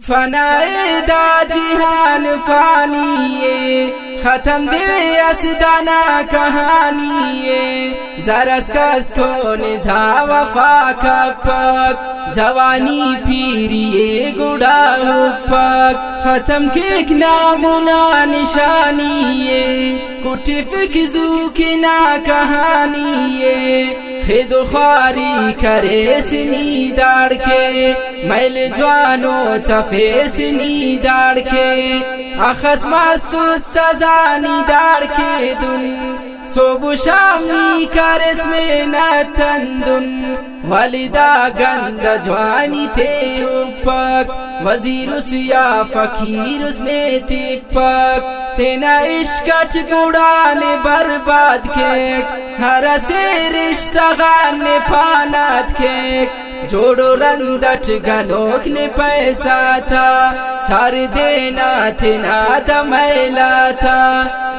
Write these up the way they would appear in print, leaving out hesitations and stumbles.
फनाए दा जिहान फानी खत्म दे असदाना कहानी जरस कस्तोन धा वफा कपक जवानी पीरिए गुड़ा उपक खत्म के नामुना निशानी कुटिफिक जूकिना कहानी खेदो खारी करे सिनी दाड़ के मैल जवानो तफे सिनी दाड़ के अखस मासूस सजानी दाड़ के दुन सोबु शामी करस में न तंदुन वालिदा गंद जवानी थे उपक वजीरुस या फकीरुस ने तिपक तेना इश्कच गुड़ाने बर्बाद के हर से रिश्ता गाने पानात के जोड़ो रंदट गनोक ने पैसा था चार देना थे ना दमैला था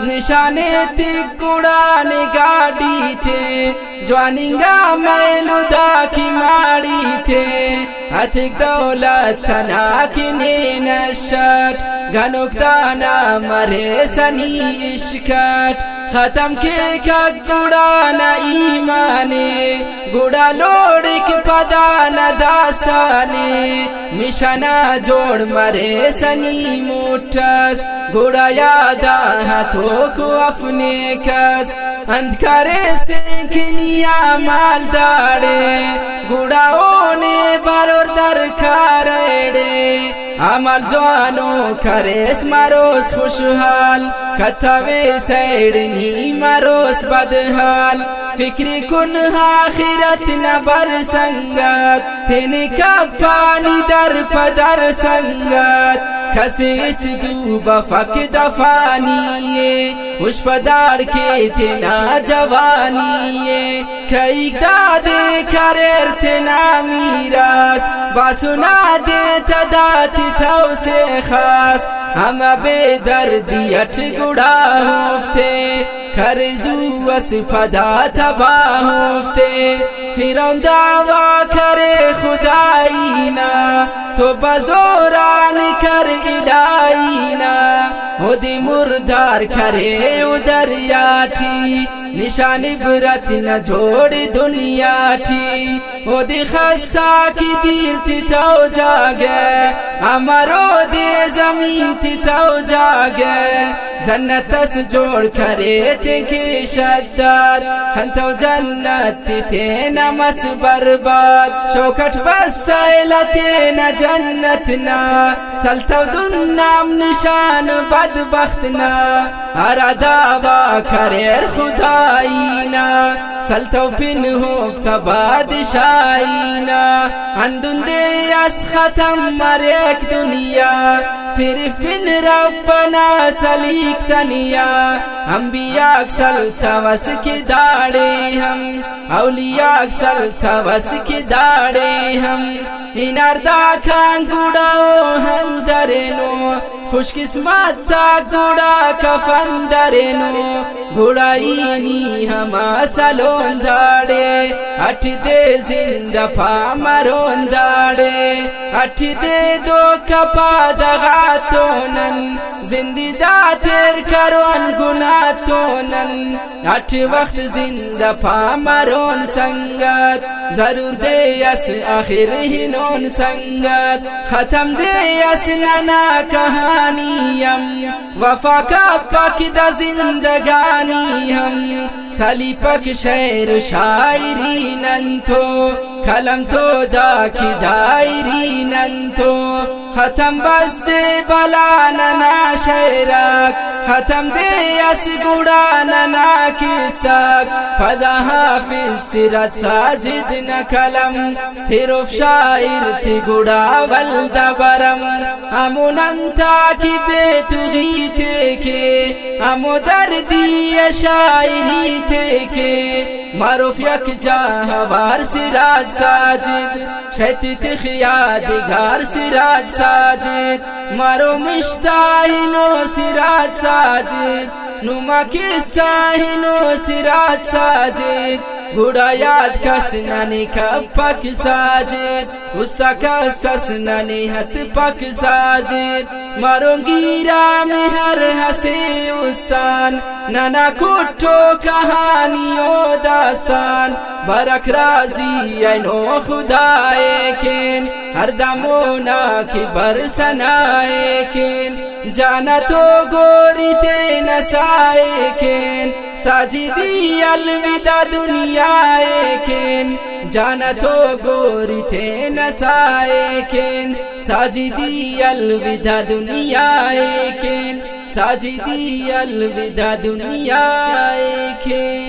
निशाने थे गुड़ाने गाड़ी थे ज्वानिंगा मैलुदा की माड़ी थे अथिक दौलत थना की ने नशट गनोक दाना मरे सनी इश्कट खत्म के का गुड़ाना ईमाने गुड़ा लोड़िक पदाना दास्ताने मिशना जोड़ मरे सनी मुठस गुड़ा यादा हाथों को अपने कस अंधकारे देखनिया माल दाड़े गुड़ाओं ने बरोर दर खारेड़े अमल जवानो करेस मारोस खुशहाल कथवे सैडनी मारोस बदहाल फिक्री कुन आखिरत न बर संगत तेने का पानी दर पदर संगत खसेच दूबा फक दफानी उस पदार के तेना जवानी कई दादे करेर तेना मीरास बासुना दे तदाती थाव से खास हम बेदर्दी अट गुड़ा होफ्ते खरजू अस पदा तबा होफ्ते फिर दावा करे खुदाई ना तो बजोरान कर इलाई ना ओदी मुर्दार करे उधर याठी निशान इबरत न जोड़ दुनिया थी ओदी खस्सा की तीर तो जागे हमारो दे जमीन तो जागे जन्नत से जोड़ करे थे के शद्दार खंतो जन्नत थे नमस बर्बाद शोकट बस सैलते न जन्नत ना सलतो दुन नाम निशान बदबख्त ना हरा दावा करे खुदाईना सलतो बिन होफ्त बादशाहीना अंदुन दे अस खत्म मरेक दुनिया सिर्फ बिन रब्बना सलीक तनिया अंबिया अक्सल सवस के दाड़े हम औलिया अक्सल सवस के दाड़े हम इनरदा खान गुड़ाओ हम दरेनो खुशकिस्मत ता गुड़ा कफन दरेनो गुड़ाईनी हमा सलोन दाड़े अठ दे जिंदा पामरोन दाड़े अठ दे दो कपा दगा तोनन जिंदी दातेर करोन गुना तोनन अठ वक्त जिंदा पामरोन संगत जरूर दे यस आखिर ही नोन संगत खत्म दे यस नना कहानियम वफा का पकदा जिंदगानी हम सली पक शेर शायरी नंतो कलम तो दा की डायरी नंतो खत्म बस दे बला नना शेरक खत्म दे यस गुड़ा नना किसक फदा हाफिज सिरत साजिद न कलम थिरुफ शायर थी गुड़ा वल्दा बरम अमुनंता की बेतुगी थे के अमो दर्दी शायरी थे के मारूफ यक जहावार सिराज साजिद शैतित खियादिगार सिराज साजिद मारो मिश्ताहिनो सिराज साजिद नुमा के साहिनो सिराज साजिद बुढ़ा याद कसनने कपक साजिद उस्ता कसनने हत पक साजिद मारूंगी राम हर हसे उस्तान नाना कुट्टो कहानियों दास्तान बरक राजी ऐनो खुदाए किन हर दमोना की बरसनाए किन जाना तो गोरी ते नसाए किन साजिदी अलविदा दुनियाए किन जाना तो गोरी थे नसाए किन साजिदी अलविदा दुनियाए किन साजिदी अलविदा दुनियाए किन।